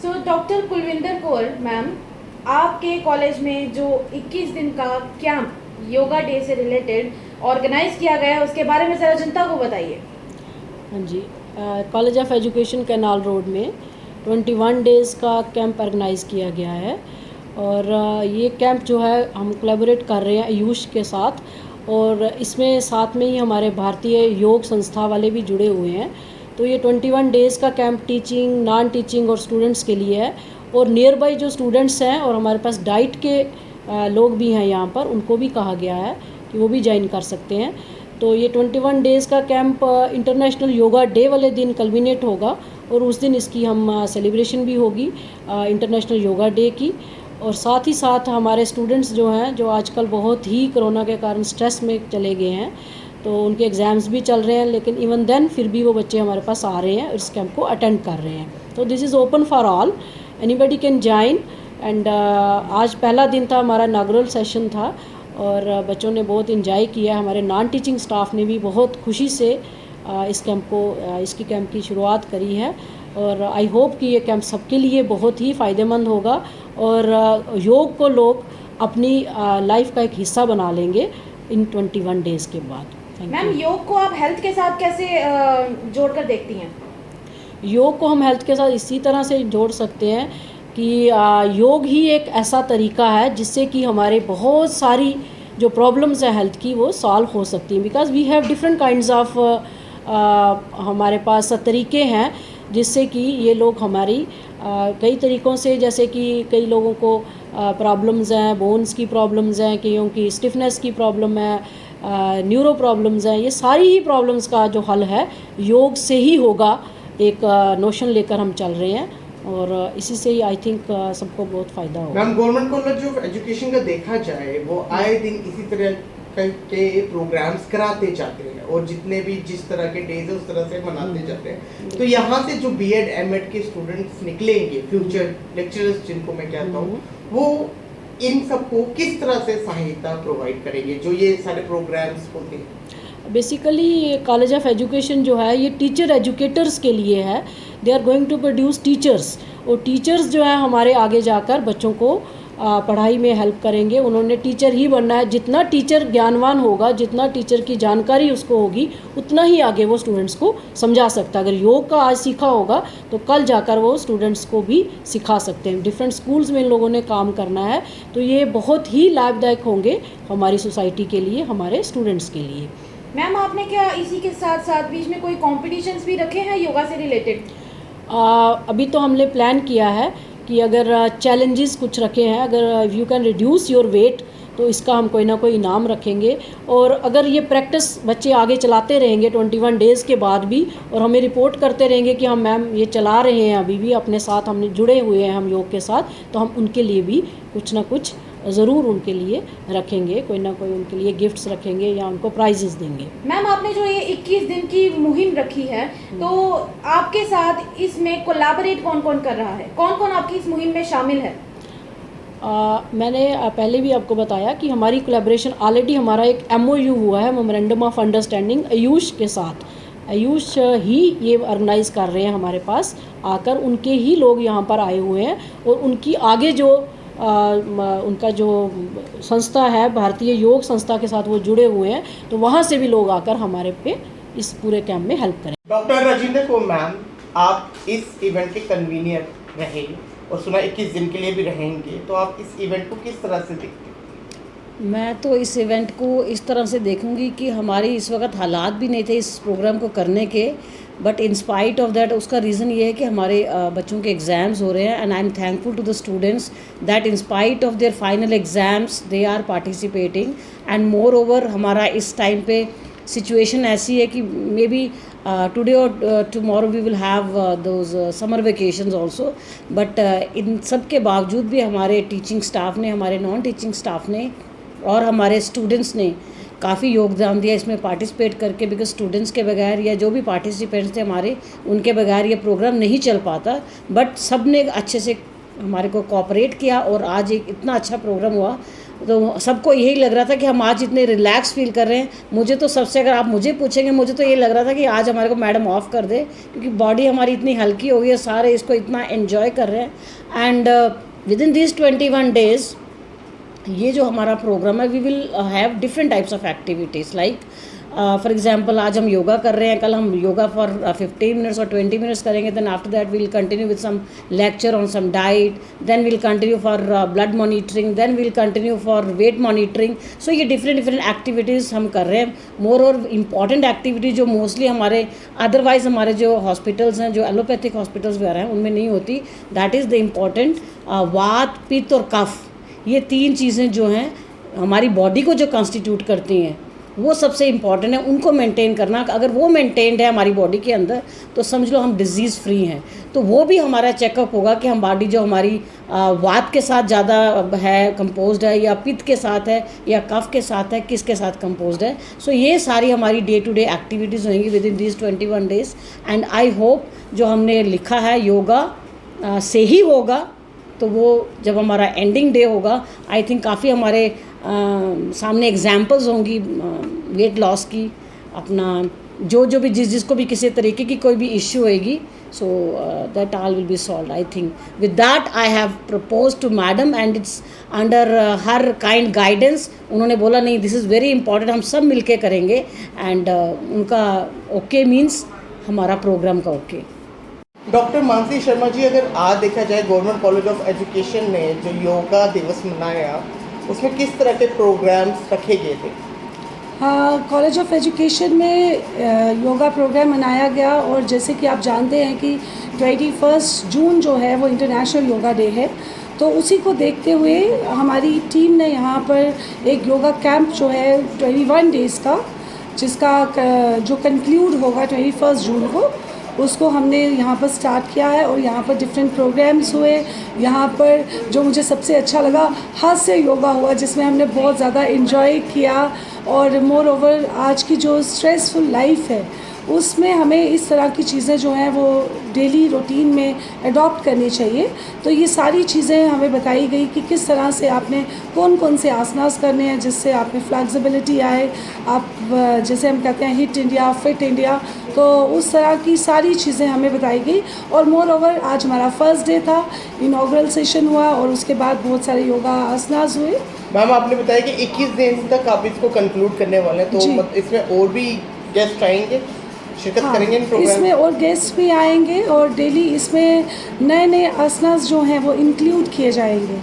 सो doctor Kulwinder Kaur ma'am, आपके college में जो 21 दिन का कैंप योगा डे से रिलेटेड ऑर्गेनाइज किया गया है, उसके बारे में ज़रा जनता को बताइए। हाँ जी, college of education canal road में 21 डेज़ का कैंप ऑर्गेनाइज़ किया गया है। और ये कैंप जो है हम कोलैबोरेट कर रहे हैं आयुष के साथ, और इसमें साथ में ही हमारे भारतीय योग संस्था वाले भी जुड़े हुए हैं। तो ये 21 डेज़ का कैंप टीचिंग, नॉन टीचिंग और स्टूडेंट्स के लिए है। और नियर बाई जो स्टूडेंट्स हैं और हमारे पास डाइट के लोग भी हैं यहाँ पर, उनको भी कहा गया है कि वो भी ज्वाइन कर सकते हैं। तो ये 21 डेज़ का कैंप इंटरनेशनल योगा डे वाले दिन कल्मिनेट होगा, और उस दिन इसकी हम सेलिब्रेशन भी होगी इंटरनेशनल योगा डे की। और साथ ही साथ हमारे स्टूडेंट्स जो हैं, जो आजकल बहुत ही कोरोना के कारण स्ट्रेस में चले गए हैं, तो उनके एग्ज़ाम्स भी चल रहे हैं, लेकिन इवन देन फिर भी वो बच्चे हमारे पास आ रहे हैं और इस कैंप को अटेंड कर रहे हैं। तो this is open for all, anybody can join. And आज पहला दिन था, हमारा इनॉग्रल सेशन था और बच्चों ने बहुत इंजॉय किया। हमारे नॉन टीचिंग स्टाफ ने भी बहुत खुशी से इसकी कैंप की शुरुआत करी है। और आई होप कि ये कैंप सबके लिए बहुत ही फ़ायदेमंद होगा और योग को लोग अपनी लाइफ का एक हिस्सा बना लेंगे इन 21 डेज़ के बाद। मैम, योग को आप हेल्थ के साथ कैसे जोड़कर देखती हैं? योग को हम हेल्थ के साथ इसी तरह से जोड़ सकते हैं कि योग ही एक ऐसा तरीका है जिससे कि हमारे बहुत सारी जो प्रॉब्लम्स हैं हेल्थ की, वो सॉल्व हो सकती हैं। Because we have different kinds of हमारे पास तरीके हैं जिससे कि ये लोग हमारी कई तरीक़ों से, जैसे कि कई लोगों को प्रॉब्लम्स हैं, बोन्स की प्रॉब्लम्स हैं, कईयों की स्टिफनेस की प्रॉब्लम है, न्यूरो प्रॉब्लम्स हैं। ये सारी ही प्रॉब्लम्स का जो हल है योग से ही होगा, एक नोशन लेकर हम चल रहे हैं, और इसी से ही आई थिंक सबको बहुत फ़ायदा होगा। Ma'am, government college of education का देखा जाए, वो आए दिन इसी तरह के प्रोग्राम्स कराते जाते हैं और जितने भी जिस तरह के डेज है उस तरह से मनाते जाते हैं। तो यहाँ से जो बीएड एमएड के स्टूडेंट्स निकलेंगे, फ्यूचर लेक्चरर्स जिनको मैं कहता हूँ, वो इन सबको किस तरह से सहायता प्रोवाइड करेंगे जो ये सारे प्रोग्राम्स होते हैं? बेसिकली कॉलेज ऑफ एजुकेशन जो है ये टीचर एजुकेटर्स के लिए है। They are going to produce teachers, और टीचर्स जो है हमारे आगे जाकर बच्चों को पढ़ाई में हेल्प करेंगे। उन्होंने टीचर ही बनना है। जितना टीचर ज्ञानवान होगा, जितना टीचर की जानकारी उसको होगी, उतना ही आगे वो स्टूडेंट्स को समझा सकता है। अगर योग का आज सीखा होगा तो कल जाकर वो स्टूडेंट्स को भी सिखा सकते हैं। डिफरेंट स्कूल्स में इन लोगों ने काम करना है, तो ये बहुत ही लाभदायक होंगे हमारी सोसाइटी के लिए, हमारे स्टूडेंट्स के लिए। मैम, आपने क्या इसी के साथ साथ बीच में कोई कॉम्पिटिशन्स भी रखे हैं योगा से रिलेटेड? अभी तो हमने प्लान किया है कि अगर चैलेंजेस कुछ रखे हैं, अगर you can reduce your weight, तो इसका हम कोई ना कोई इनाम रखेंगे। और अगर ये प्रैक्टिस बच्चे आगे चलाते रहेंगे 21 डेज़ के बाद भी, और हमें रिपोर्ट करते रहेंगे कि हम मैम ये चला रहे हैं, अभी भी अपने साथ हमने जुड़े हुए हैं हम योग के साथ, तो हम उनके लिए भी कुछ ना कुछ ज़रूर उनके लिए रखेंगे, कोई ना कोई उनके लिए गिफ्ट्स रखेंगे या उनको प्राइजेस देंगे। मैम, आपने जो ये 21 दिन की मुहिम रखी है, तो आपके साथ इसमें कोलैबोरेट कौन कौन कर रहा है? कौन कौन आपकी इस मुहिम में शामिल है? मैंने पहले भी आपको बताया कि हमारी कोलैबोरेशन ऑलरेडी, हमारा एक MOU हुआ है, मेमोरेंडम ऑफ अंडरस्टैंडिंग, आयुष के साथ। आयुष ही ये ऑर्गेनाइज़ कर रहे हैं हमारे पास आकर, उनके ही लोग यहाँ पर आए हुए हैं, और उनकी आगे जो उनका जो संस्था है, भारतीय योग संस्था के साथ वो जुड़े हुए हैं, तो वहाँ से भी लोग आकर हमारे पे इस पूरे कैंप में हेल्प करें। डॉक्टर राजेंद्र कौर मैम, आप इस इवेंट के कन्वीनियर रहे और सुना 21 दिन के लिए भी रहेंगे, तो आप इस इवेंट को किस तरह से देखते हैं? मैं तो इस इवेंट को इस तरह से देखूंगी कि हमारी इस वक्त हालात भी नहीं थे इस प्रोग्राम को करने के, but in spite of that उसका रीज़न ये है कि हमारे बच्चों के एग्ज़ाम्स हो रहे हैं, and I am thankful to the students that in spite of their final exams they are participating. And moreover हमारा इस टाइम पे सिचुएशन ऐसी है कि मे बी टुडे और tomorrow we will have those summer vacations also, but इन सब के बावजूद भी हमारे टीचिंग स्टाफ ने, हमारे नॉन टीचिंग स्टाफ ने और हमारे स्टूडेंट्स ने काफ़ी योगदान दिया इसमें पार्टिसिपेट करके, बिकॉज स्टूडेंट्स के बगैर या जो भी पार्टिसिपेंट्स थे हमारे, उनके बगैर ये प्रोग्राम नहीं चल पाता। बट सब ने अच्छे से हमारे को कोऑपरेट किया और आज एक इतना अच्छा प्रोग्राम हुआ तो सबको यही लग रहा था कि हम आज इतने रिलैक्स फील कर रहे हैं। मुझे तो सबसे, अगर आप मुझे पूछेंगे, मुझे तो ये लग रहा था कि आज हमारे को मैडम ऑफ कर दे, क्योंकि बॉडी हमारी इतनी हल्की हो गई है, सारे इसको इतना एन्जॉय कर रहे हैं। And within this 21 days ये जो हमारा प्रोग्राम है, we will have different types of activities. Like for example आज हम योगा कर रहे हैं, कल हम योगा फॉर 15 मिनट्स और 20 मिनट्स करेंगे। Then after that we will continue with some lecture on some diet, then will continue for blood monitoring, then will continue for weight monitoring. So ये डिफरेंट एक्टिविटीज़ हम कर रहे हैं। मोर और important activity जो mostly हमारे otherwise हमारे जो हॉस्पिटल्स हैं, जो एलोपैथिक हॉस्पिटल्स वगैरह हैं, उनमें नहीं होती, दैट इज़ द इम्पॉर्टेंट वात, पित्त और कफ। ये 3 चीज़ें जो हैं हमारी बॉडी को जो कॉन्स्टिट्यूट करती हैं, वो सबसे इम्पॉर्टेंट है। उनको मेंटेन करना, अगर वो मेंटेन्ड है हमारी बॉडी के अंदर, तो समझ लो हम डिजीज़ फ्री हैं। तो वो भी हमारा चेकअप होगा कि हम बॉडी जो हमारी वात के साथ ज़्यादा है कंपोज्ड है, या पित्त के साथ है, या कफ के साथ है, किसके साथ कंपोज्ड है। सो ये सारी हमारी डे टू डे एक्टिविटीज़ होंगी with in this 21 days. And I hope जो हमने लिखा है योगा से ही होगा, तो वो जब हमारा एंडिंग डे होगा, आई थिंक काफ़ी हमारे सामने एग्जाम्पल्स होंगी वेट लॉस की। अपना जो भी जिसको भी किसी तरीके की कोई भी इश्यू होएगी, so that all will be solve. I think with that I have propose to madam and it's under her kind guidance. उन्होंने बोला नहीं, दिस इज़ वेरी इंपॉर्टेंट, हम सब मिलके करेंगे। एंड उनका ओके मीन्स हमारा प्रोग्राम का ओके। डॉक्टर मानसी शर्मा जी, अगर आज देखा जाए गवर्नमेंट कॉलेज ऑफ एजुकेशन ने जो योगा दिवस मनाया, उसमें किस तरह के प्रोग्राम्स रखे गए थे? हाँ, कॉलेज ऑफ एजुकेशन में योगा प्रोग्राम मनाया गया, और जैसे कि आप जानते हैं कि 21 जून जो है वो इंटरनेशनल योगा डे है। तो उसी को देखते हुए हमारी टीम ने यहाँ पर एक योगा कैंप जो है 21 डेज़ का, जिसका जो कंक्लूड होगा 21 जून को, उसको हमने यहाँ पर स्टार्ट किया है। और यहाँ पर डिफरेंट प्रोग्राम्स हुए। यहाँ पर जो मुझे सबसे अच्छा लगा, हास्य योगा हुआ, जिसमें हमने बहुत ज़्यादा इन्जॉय किया। और मोर ओवर आज की जो स्ट्रेसफुल लाइफ है, उसमें हमें इस तरह की चीज़ें जो हैं वो डेली रूटीन में अडॉप्ट करनी चाहिए। तो ये सारी चीज़ें हमें बताई गई कि किस तरह से आपने कौन कौन से आसनास करने हैं जिससे आप में फ्लेक्सिबिलिटी आए, आप जैसे हम कहते हैं हिट इंडिया, फिट इंडिया, तो उस तरह की सारी चीज़ें हमें बताई गई। और मोर ओवर आज हमारा फर्स्ट डे था, इनॉग्रल सेशन हुआ, और उसके बाद बहुत सारे योगा आसनास हुए। मैम, आपने बताया कि 21 दिन तक आप इसको कंक्लूड करने वाले हैं, तो इसमें और भी गेस्ट आएंगे, शिरकत करेंगे इन प्रोग्राम? इसमें और गेस्ट भी आएंगे, और डेली इसमें नए नए आसनास जो हैं वो इंक्लूड किए जाएंगे,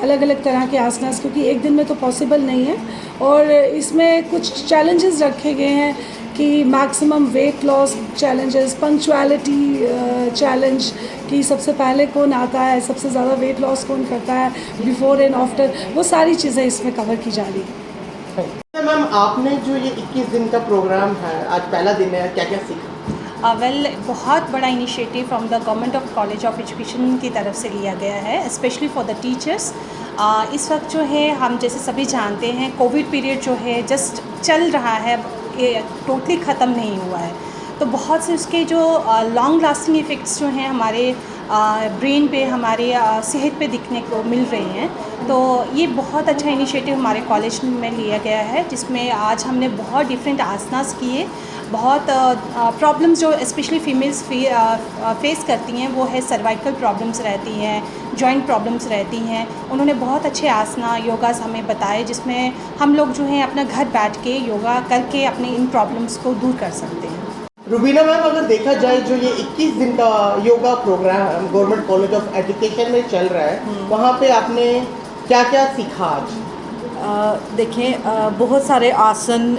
अलग अलग तरह के आसनास, क्योंकि एक दिन में तो पॉसिबल नहीं है। और इसमें कुछ चैलेंजेस रखे गए हैं कि maximum weight loss challenges, punctuality challenge, कि सबसे पहले कौन आता है, सबसे ज़्यादा वेट लॉस कौन करता है, बिफोर एंड आफ्टर, वो सारी चीज़ें इसमें कवर की जा रही है। मैम, आपने जो ये 21 दिन का प्रोग्राम है, आज पहला दिन है, क्या क्या सीखा? वेल, बहुत बड़ा initiative from the government of college of education की तरफ से लिया गया है, स्पेशली फॉर द टीचर्स। इस वक्त जो है, हम जैसे सभी जानते हैं, कोविड पीरियड जो है जस्ट चल रहा है, ये टोटली ख़त्म नहीं हुआ है। तो बहुत से उसके जो लॉन्ग लास्टिंग इफ़ेक्ट्स जो हैं हमारे ब्रेन पे, हमारे सेहत पे दिखने को मिल रही हैं। तो ये बहुत अच्छा इनिशिएटिव हमारे कॉलेज में लिया गया है, जिसमें आज हमने बहुत डिफरेंट आसनास किए। बहुत प्रॉब्लम्स जो स्पेशली फीमेल्स फेस करती हैं, वो है सर्वाइकल प्रॉब्लम्स रहती हैं, जॉइंट प्रॉब्लम्स रहती हैं। उन्होंने बहुत अच्छे आसना, योगास हमें बताए, जिसमें हम लोग जो हैं अपना घर बैठ के योगा करके अपने इन प्रॉब्लम्स को दूर कर सकते हैं। रुबीना मैम, अगर देखा जाए जो ये 21 दिन का yoga programme government college of education में चल रहा है, वहाँ पे आपने क्या क्या सीखा आज? देखें, बहुत सारे आसन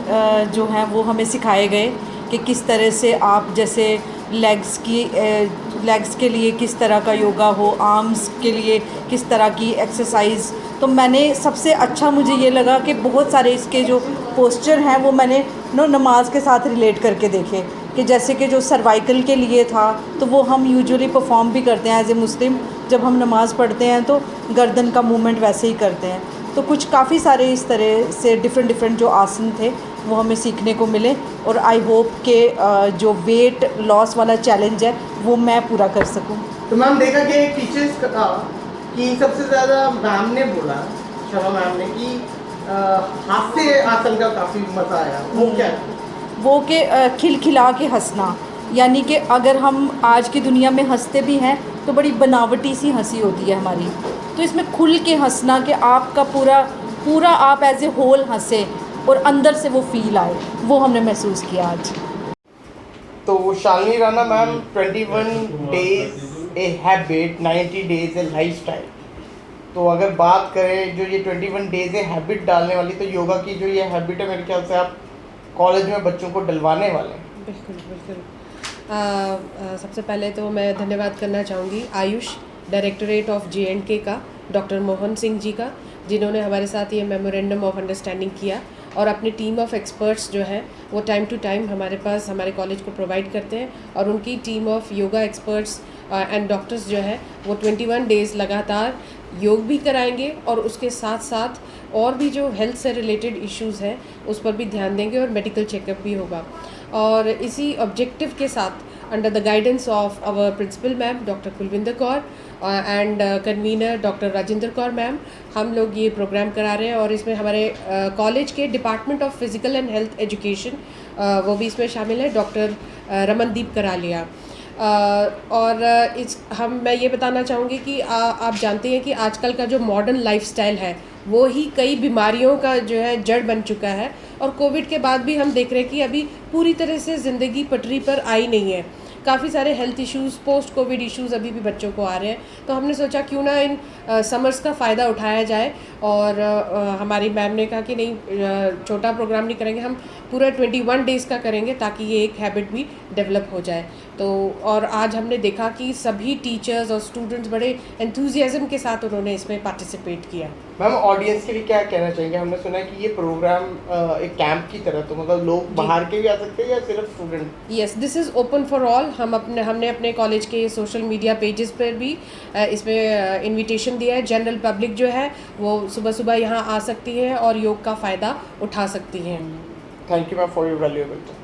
जो हैं वो हमें सिखाए गए कि किस तरह से आप, जैसे लेग्स के लिए किस तरह का योगा हो, आर्म्स के लिए किस तरह की एक्सरसाइज। तो मैंने सबसे अच्छा मुझे ये लगा कि बहुत सारे इसके जो पोस्चर हैं वो मैंने नमाज के साथ रिलेट करके देखे, कि जैसे कि जो सर्वाइकल के लिए था, तो वो हम यूजुअली परफॉर्म भी करते हैं एज ए मुस्लिम। जब हम नमाज़ पढ़ते हैं तो गर्दन का मूवमेंट वैसे ही करते हैं। तो कुछ काफ़ी सारे इस तरह से डिफरेंट जो आसन थे वो हमें सीखने को मिले। और आई होप कि जो वेट लॉस वाला चैलेंज है वो मैं पूरा कर सकूं। तो मैम, देखा कि टीचर्स का कि सबसे ज़्यादा मैम ने बोला पूछा था मैम ने कि हाथ से आसन का काफ़ी मज़ा आया, वो क्या है? वो कि खिलखिला के हंसना, यानी कि अगर हम आज की दुनिया में हंसते भी हैं तो बड़ी बनावटी सी हंसी होती है हमारी, तो इसमें खुल के हंसना कि आपका पूरा आप एज ए होल हंसे और अंदर से वो फील आए, वो हमने महसूस किया आज। तो Shalini Rana ma'am, 21 days a habit, 90 days A lifestyle. तो अगर बात करें जो ये 21 डेज ए हैबिट डालने वाली, तो योगा की जो ये हैबिट है मेरे ख्याल से आप कॉलेज में बच्चों को डलवाने वाले हैं। बिल्कुल बिल्कुल। सबसे पहले तो मैं धन्यवाद करना चाहूँगी आयुष डायरेक्टरेट ऑफ J&K का, डॉक्टर मोहन सिंह जी का, जिन्होंने हमारे साथ ये मेमोरेंडम ऑफ अंडरस्टैंडिंग किया, और अपनी टीम ऑफ एक्सपर्ट्स जो है वो टाइम टू टाइम हमारे पास हमारे कॉलेज को प्रोवाइड करते हैं, और उनकी team of yoga experts and doctors जो है वो 21 डेज़ लगातार योग भी कराएंगे, और उसके साथ साथ और भी जो हेल्थ से रिलेटेड इश्यूज़ हैं उस पर भी ध्यान देंगे, और मेडिकल चेकअप भी होगा। और इसी ऑब्जेक्टिव के साथ under the guidance of our principal ma'am doctor Kulwinder Kaur and convener doctor Rajendra Kaur ma'am, हम लोग ये प्रोग्राम करा रहे हैं। और इसमें हमारे कॉलेज के department of physical and health education वो भी इसमें शामिल है, डॉक्टर रमनदीप करालिया। मैं ये बताना चाहूँगी कि आप जानते हैं कि आजकल का जो मॉडर्न लाइफस्टाइल है वो ही कई बीमारियों का जो है जड़ बन चुका है, और कोविड के बाद भी हम देख रहे हैं कि अभी पूरी तरह से ज़िंदगी पटरी पर आई नहीं है। काफ़ी सारे health issues, post Covid issues अभी भी बच्चों को आ रहे हैं, तो हमने सोचा क्यों ना इन समर्स का फ़ायदा उठाया जाए। और हमारी मैम ने कहा कि नहीं, छोटा प्रोग्राम नहीं करेंगे, हम पूरा 21 डेज़ का करेंगे ताकि ये एक हैबिट भी डेवलप हो जाए। तो और आज हमने देखा कि सभी टीचर्स और स्टूडेंट्स बड़े एंथुजियाज्म के साथ उन्होंने इसमें पार्टिसिपेट किया। मैम, ऑडियंस के लिए क्या कहना चाहेंगे? हमने सुना है कि ये प्रोग्राम एक कैंप की तरह, तो मतलब लोग बाहर के भी आ सकते हैं या सिर्फ student? Yes, this is open for all. हमने अपने कॉलेज के सोशल मीडिया पेजेस पर भी इसमें इनविटेशन दिया है। जनरल पब्लिक जो है वो सुबह सुबह यहाँ आ सकती है और योग का फ़ायदा उठा सकती है। Thank you ma'am for your valuable time.